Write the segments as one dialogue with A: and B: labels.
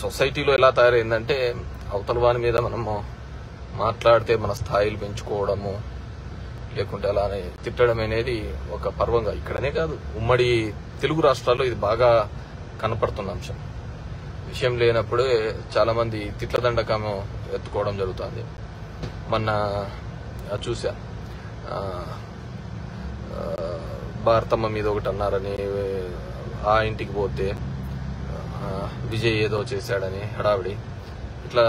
A: సొసైటీలో ఎలా తయారైందంటే అవతల వాని మీద మనము మాట్లాడితే మన స్థాయిలు పెంచుకోవడము, లేకుంటే అలానే తిట్టడం అనేది ఒక పర్వంగా ఇక్కడనే కాదు ఉమ్మడి తెలుగు రాష్ట్రాల్లో ఇది బాగా కనపడుతున్న అంశం. విషయం లేనప్పుడే చాలా మంది తిట్ల దండకము ఎత్తుకోవడం జరుగుతుంది. మొన్న చూసా భారతమ్మ మీద ఒకటి అన్నారని ఆ ఇంటికి పోతే విజయ్ ఏదో చేశాడని హడావిడి, ఇట్లా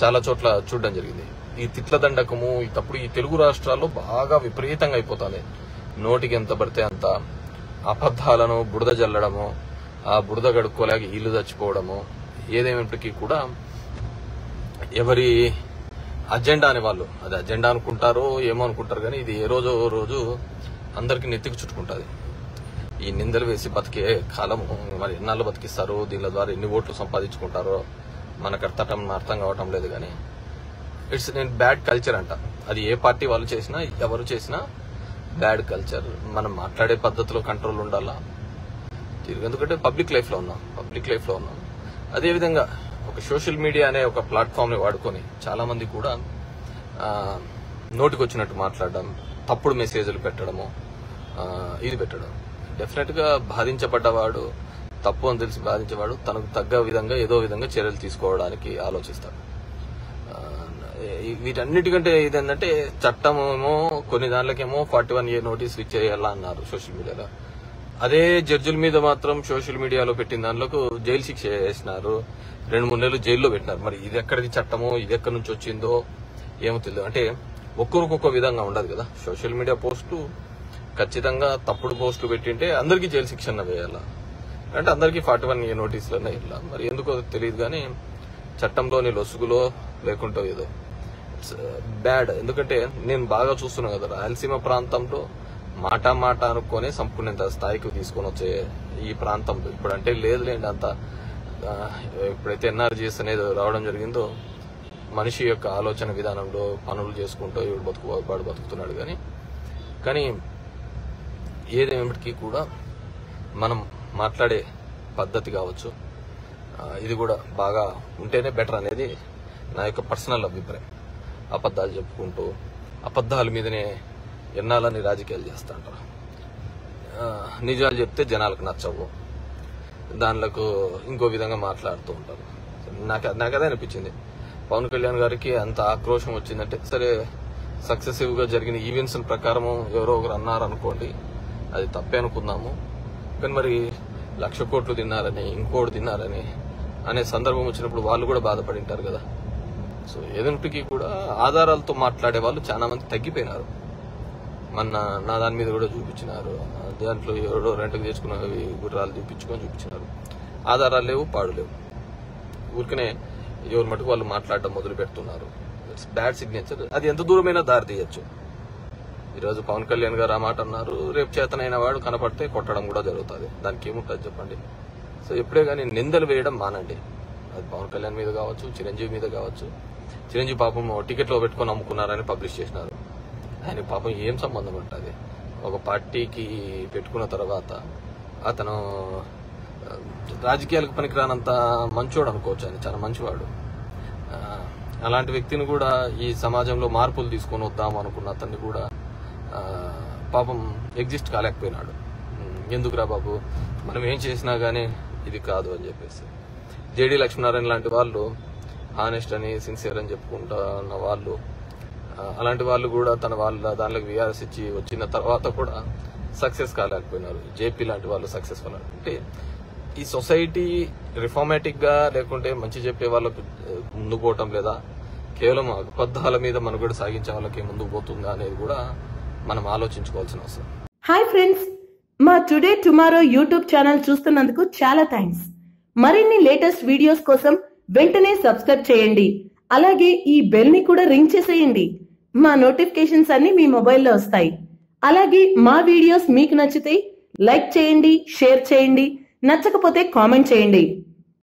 A: చాలా చోట్ల చూడడం జరిగింది. ఈ తిట్ల దండకము ఇప్పుడు ఈ తెలుగు రాష్ట్రాల్లో బాగా విపరీతంగా అయిపోతుంది. నోటికి ఎంత పడితే అంత అబద్ధాలను బురద జల్లడము, ఆ బురద గడుక్కోలేక ఇల్లు చచ్చిపోవడము, ఏదేమిటికి కూడా ఎవరి అజెండా అని వాళ్ళు అది అజెండా అనుకుంటారో ఏమో అనుకుంటారు, కానీ ఇది ఏ రోజు రోజు అందరికి నెత్తికి చుట్టుకుంటుంది. ఈ నిందలు వేసి బతికే కాలము మరి ఎన్నాళ్ళు బతికిస్తారు, దీని ద్వారా ఎన్ని ఓట్లు సంపాదించుకుంటారో మనకు అర్థం కావటం లేదు. కానీ ఇట్స్ నేను బ్యాడ్ కల్చర్ అంట. అది ఏ పార్టీ వాళ్ళు చేసినా ఎవరు చేసినా బ్యాడ్ కల్చర్. మనం మాట్లాడే పద్ధతిలో కంట్రోల్ ఉండాలా, ఎందుకంటే పబ్లిక్ లైఫ్ లో ఉన్నాం. అదేవిధంగా ఒక సోషల్ మీడియా అనే ఒక ప్లాట్ఫామ్ ని వాడుకొని చాలా మంది కూడా నోటికొచ్చినట్టు మాట్లాడడం, తప్పుడు మెసేజ్లు పెట్టడము, ఇది పెట్టడం. డెఫినెట్ గా బాధించబడ్డవాడు, తప్పు అని తెలిసి బాధించేవాడు తనకు తగ్గ విధంగా ఏదో విధంగా చర్యలు తీసుకోవడానికి ఆలోచిస్తాడు. వీటన్నిటికంటే ఇదేంటంటే చట్టం ఏమో కొన్ని దాంట్లకేమో 41A నోటీసులు ఇచ్చేయాలా అన్నారు సోషల్ మీడియాలో. అదే జడ్జిల మీద మాత్రం సోషల్ మీడియాలో పెట్టిన దాంట్లోకి జైలు శిక్ష వేసినారు, 2-3 నెలలు జైల్లో పెట్టినారు. మరి ఇది ఎక్కడిది చట్టమో, ఇది ఎక్కడి నుంచి వచ్చిందో ఏమో తెలియదు. అంటే ఒక్కొక్క విధంగా ఉండదు కదా. సోషల్ మీడియా పోస్టు ఖచ్చితంగా తప్పుడు పోస్టులు పెట్టింటే అందరికీ జైలు శిక్షణ వేయాలా, అంటే అందరికీ 41A నోటీసులన్నా ఇలా. మరి ఎందుకో తెలియదు కానీ చట్టంలోని లొసుగులో లేకుంటో ఏదో బ్యాడ్. ఎందుకంటే నేను బాగా చూస్తున్నా కదా, రాయలసీమ ప్రాంతంలో మాట అనుకొని సంపూర్ణంత స్థాయికి తీసుకొని వచ్చే ఈ ప్రాంతంలో ఇప్పుడంటే లేదులేండి అంత. ఎప్పుడైతే ఎన్ఆర్జీఎస్ అనేది రావడం జరిగిందో మనిషి యొక్క ఆలోచన విధానంలో పనులు చేసుకుంటూ వాడు బతుకుతున్నాడు. కానీ ఏదేమిటికి కూడా మనం మాట్లాడే పద్ధతి కావచ్చు, ఇది కూడా బాగా ఉంటేనే బెటర్ అనేది నా యొక్క పర్సనల్ అభిప్రాయం. అబద్ధాలు చెప్పుకుంటూ అబద్ధాల మీదనే ఎన్నాళ్ళని రాజకీయాలు చేస్తాంటారు. నిజాలు చెప్తే జనాలకు నచ్చవు, దానిలకు ఇంకో విధంగా మాట్లాడుతూ ఉంటారు. నాకు అదే అనిపించింది. పవన్ కళ్యాణ్ గారికి అంత ఆక్రోశం వచ్చిందంటే సరే, సక్సెసివ్ గా జరిగిన ఈవెంట్స్ ప్రకారం ఎవరో ఒకరు అన్నారు అనుకోండి, అది తప్పే అనుకుందాము. కానీ మరి 1,00,000 కోట్లు తిన్నారని ఇంకోటి తిన్నారని అనే సందర్భం వచ్చినప్పుడు వాళ్ళు కూడా బాధపడి ఉంటారు కదా. సో ఏదంటికి కూడా ఆధారాలతో మాట్లాడే వాళ్ళు చాలా మంది తగ్గిపోయినారు. నా దాని మీద కూడా చూపించినారు, దాంట్లో ఎవరో రెంట్కి తెచ్చుకున్నవి గుర్రాలు చూపించినారు. ఆధారాలు లేవు, పాడు లేవు, ఊరికనే ఎవరి మటుకు వాళ్ళు మాట్లాడడం మొదలు పెడుతున్నారు. It's bad signature. అది ఎంత దూరమైనా దారి తీయచ్చు. ఈరోజు పవన్ కళ్యాణ్ గారు ఆ మాట అన్నారు, రేపు చేతనైన వాడు కనపడితే కొట్టడం కూడా జరుగుతుంది. దానికి ఏముంటుంది చెప్పండి. సో ఎప్పుడే కానీ నిందలు వేయడం మానండి. అది పవన్ కళ్యాణ్ మీద కావచ్చు, చిరంజీవి మీద కావచ్చు. చిరంజీవి పాపం టికెట్లో పెట్టుకుని అమ్ముకున్నారని పబ్లిష్ చేసినారు. ఆయన పాపం ఏం సంబంధం ఉంటుంది? ఒక పార్టీకి పెట్టుకున్న తర్వాత అతను రాజకీయాలకు పనికిరానంత మంచోడు అనుకోవచ్చు. ఆయన చాలా మంచివాడు. అలాంటి వ్యక్తిని కూడా ఈ సమాజంలో మార్పులు తీసుకొని వద్దాం అనుకున్న అతన్ని కూడా పాపం ఎగ్జిస్ట్ కాలేకపోయినాడు. ఎందుకురా బాబు, మనం ఏం చేసినా గానీ ఇది కాదు అని చెప్పేసి. జేడీ లక్ష్మీనారాయణ లాంటి వాళ్ళు హానెస్ట్ అని, సిన్సియర్ అని చెప్పుకుంటా ఉన్న వాళ్ళు, అలాంటి వాళ్ళు కూడా వాళ్ళ దానిలోకి వీఆర్ఎస్ ఇచ్చి వచ్చిన తర్వాత కూడా సక్సెస్ కాలేకపోయినారు. జేపీ లాంటి వాళ్ళు సక్సెస్ఫుల్. అంటే ఈ సొసైటీ రిఫార్మేటిక్ గా లేకుంటే మంచి చెప్పే వాళ్ళకు ముందుకు పోవటం లేదా, కేవలం అబద్ధాల మీద మనుగడ సాగించే వాళ్ళకి ముందుకు పోతుందా అనేది కూడా మనం ఆలోచించుకోవాల్సిన అవసరం.
B: హాయ్ ఫ్రెండ్స్, మా టుడే టుమారో యూట్యూబ్ ఛానల్ చూస్తున్నందుకు చాలా థ్యాంక్స్. మరిన్ని లేటెస్ట్ వీడియోస్ కోసం వెంటనే సబ్స్క్రైబ్ చేయండి. అలాగే ఈ బెల్ ని కూడా రింగ్ చేసేయండి. మా నోటిఫికేషన్స్ అన్ని మీ మొబైల్లో వస్తాయి. అలాగే మా వీడియోస్ మీకు నచ్చితే లైక్ చేయండి, షేర్ చేయండి, నచ్చకపోతే కామెంట్ చేయండి.